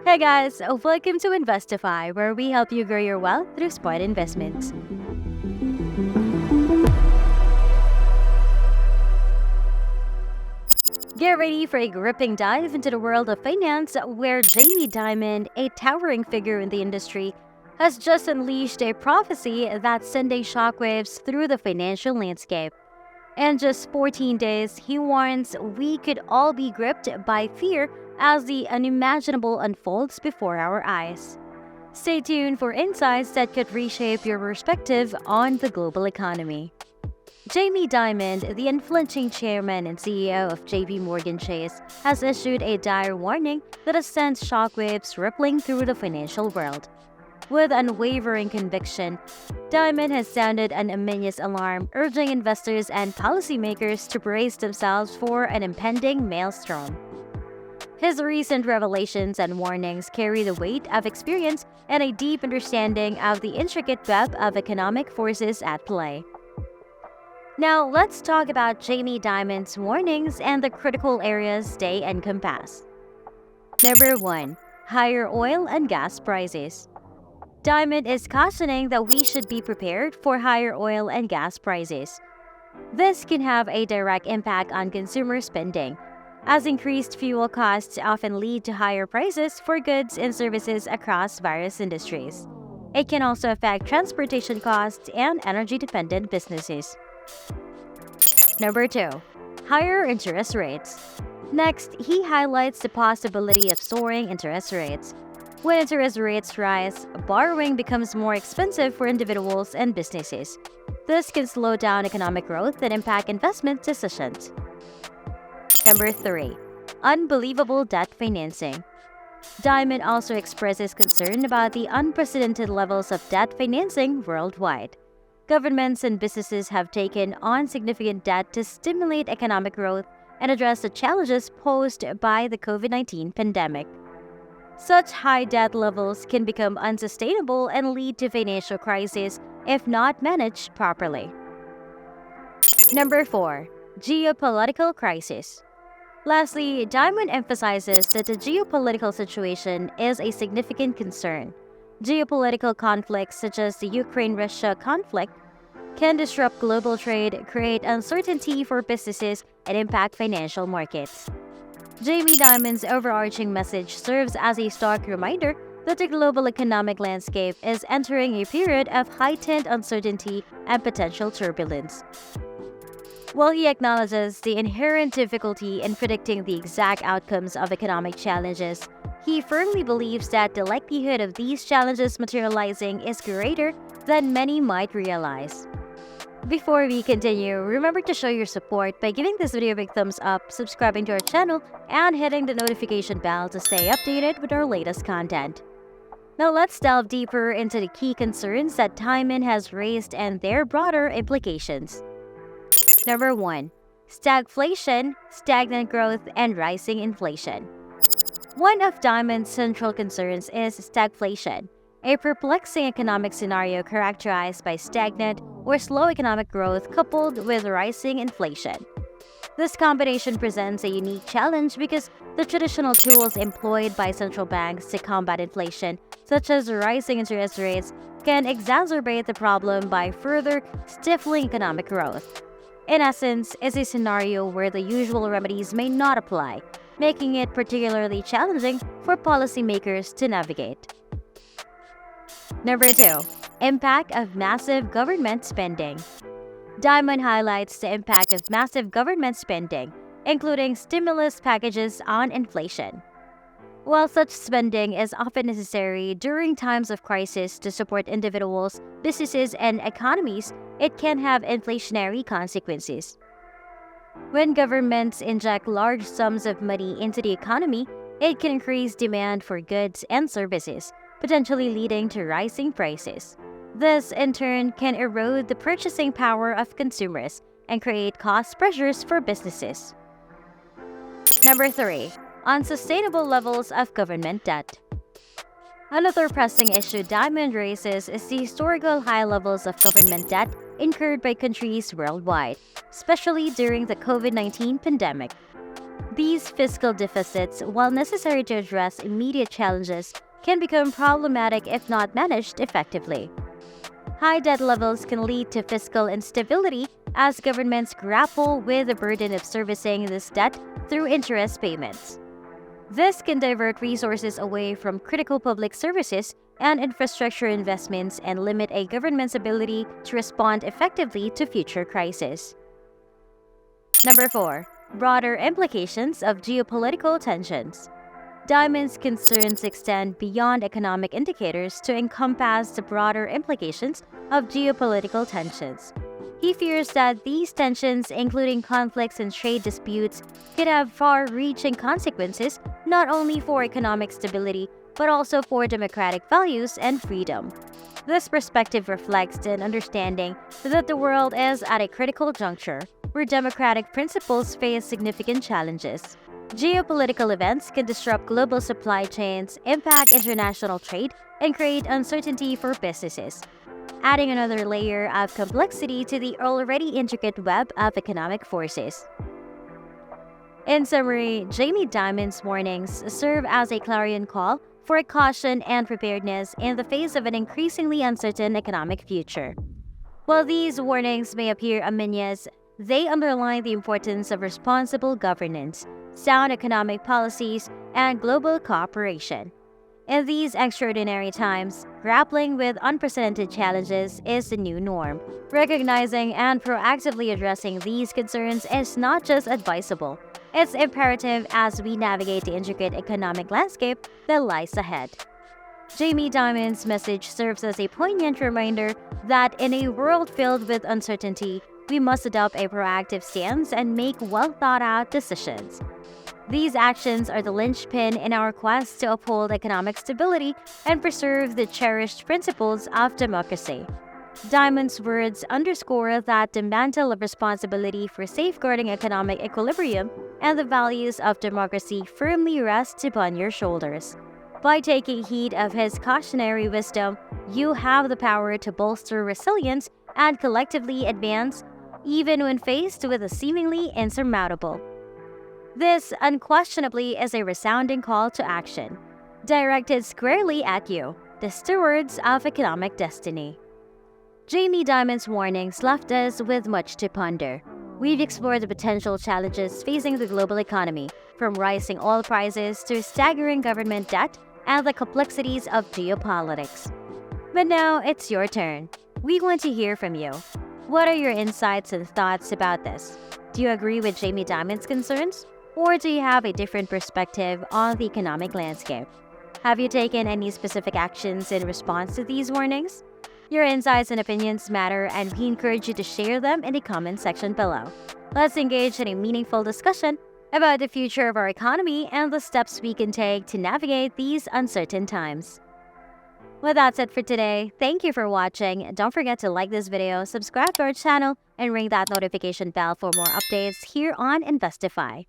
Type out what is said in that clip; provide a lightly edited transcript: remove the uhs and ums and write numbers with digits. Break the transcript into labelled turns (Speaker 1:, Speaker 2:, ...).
Speaker 1: Hey guys, welcome to Investify, where we help you grow your wealth through smart investments. Get ready for a gripping dive into the world of finance, where Jamie Dimon, a towering figure in the industry, has just unleashed a prophecy that's sending shockwaves through the financial landscape. In just 14 days, he warns we could all be gripped by fear as the unimaginable unfolds before our eyes. Stay tuned for insights that could reshape your perspective on the global economy. Jamie Dimon, the influential chairman and CEO of JP Morgan Chase, has issued a dire warning that has sent shockwaves rippling through the financial world. With unwavering conviction, Dimon has sounded an ominous alarm, urging investors and policymakers to brace themselves for an impending maelstrom. His recent revelations and warnings carry the weight of experience and a deep understanding of the intricate web of economic forces at play. Now, let's talk about Jamie Dimon's warnings and the critical areas they encompass. Number 1. Higher oil and gas prices. Dimon is cautioning that we should be prepared for higher oil and gas prices. This can have a direct impact on consumer spending, as increased fuel costs often lead to higher prices for goods and services across various industries. It can also affect transportation costs and energy-dependent businesses. Number 2. Higher interest rates. Next, he highlights the possibility of soaring interest rates. When interest rates rise, borrowing becomes more expensive for individuals and businesses. This can slow down economic growth and impact investment decisions. Number 3. Unbelievable debt financing. Dimon also expresses concern about the unprecedented levels of debt financing worldwide. Governments and businesses have taken on significant debt to stimulate economic growth and address the challenges posed by the COVID-19 pandemic. Such high debt levels can become unsustainable and lead to financial crises if not managed properly. Number 4. Geopolitical crisis. Lastly, Dimon emphasizes that the geopolitical situation is a significant concern. Geopolitical conflicts such as the Ukraine-Russia conflict can disrupt global trade, create uncertainty for businesses, and impact financial markets. Jamie Dimon's overarching message serves as a stark reminder that the global economic landscape is entering a period of heightened uncertainty and potential turbulence. While he acknowledges the inherent difficulty in predicting the exact outcomes of economic challenges, he firmly believes that the likelihood of these challenges materializing is greater than many might realize. Before we continue, remember to show your support by giving this video a big thumbs up, subscribing to our channel, and hitting the notification bell to stay updated with our latest content. Now let's delve deeper into the key concerns that Dimon has raised and their broader implications. Number 1. Stagflation, stagnant growth, and rising inflation. One of Dimon's central concerns is stagflation, a perplexing economic scenario characterized by stagnant or slow economic growth coupled with rising inflation. This combination presents a unique challenge because the traditional tools employed by central banks to combat inflation, such as rising interest rates, can exacerbate the problem by further stifling economic growth. In essence, it's a scenario where the usual remedies may not apply, making it particularly challenging for policymakers to navigate. Number 2. Impact of massive government spending. Dimon highlights the impact of massive government spending, including stimulus packages on inflation. While such spending is often necessary during times of crisis to support individuals, businesses, and economies, it can have inflationary consequences. When governments inject large sums of money into the economy, it can increase demand for goods and services, potentially leading to rising prices. This, in turn, can erode the purchasing power of consumers and create cost pressures for businesses. Number 3. Unsustainable levels of government debt. Another pressing issue Dimon raises is the historical high levels of government debt incurred by countries worldwide, especially during the COVID-19 pandemic. These fiscal deficits, while necessary to address immediate challenges, can become problematic if not managed effectively. High debt levels can lead to fiscal instability as governments grapple with the burden of servicing this debt through interest payments. This can divert resources away from critical public services and infrastructure investments and limit a government's ability to respond effectively to future crises. Number 4. Broader implications of geopolitical tensions. Dimon's concerns extend beyond economic indicators to encompass the broader implications of geopolitical tensions. He fears that these tensions, including conflicts and trade disputes, could have far-reaching consequences not only for economic stability but also for democratic values and freedom. This perspective reflects an understanding that the world is at a critical juncture where democratic principles face significant challenges. Geopolitical events can disrupt global supply chains, impact international trade, and create uncertainty for businesses, adding another layer of complexity to the already intricate web of economic forces. In summary, Jamie Dimon's warnings serve as a clarion call for caution and preparedness in the face of an increasingly uncertain economic future. While these warnings may appear ominous, they underline the importance of responsible governance, sound economic policies, and global cooperation. In these extraordinary times, grappling with unprecedented challenges is the new norm. Recognizing and proactively addressing these concerns is not just advisable, it's imperative as we navigate the intricate economic landscape that lies ahead. Jamie Dimon's message serves as a poignant reminder that in a world filled with uncertainty, we must adopt a proactive stance and make well-thought-out decisions. These actions are the linchpin in our quest to uphold economic stability and preserve the cherished principles of democracy. Dimon's words underscore that the mantle of responsibility for safeguarding economic equilibrium and the values of democracy firmly rests upon your shoulders. By taking heed of his cautionary wisdom, you have the power to bolster resilience and collectively advance, even when faced with a seemingly insurmountable. This unquestionably is a resounding call to action, directed squarely at you, the stewards of economic destiny. Jamie Dimon's warnings left us with much to ponder. We've explored the potential challenges facing the global economy, from rising oil prices to staggering government debt and the complexities of geopolitics. But now it's your turn. We want to hear from you. What are your insights and thoughts about this? Do you agree with Jamie Dimon's concerns? Or do you have a different perspective on the economic landscape? Have you taken any specific actions in response to these warnings? Your insights and opinions matter, and we encourage you to share them in the comment section below. Let's engage in a meaningful discussion about the future of our economy and the steps we can take to navigate these uncertain times. Well, that's it for today. Thank you for watching. Don't forget to like this video, subscribe to our channel, and ring that notification bell for more updates here on Investify.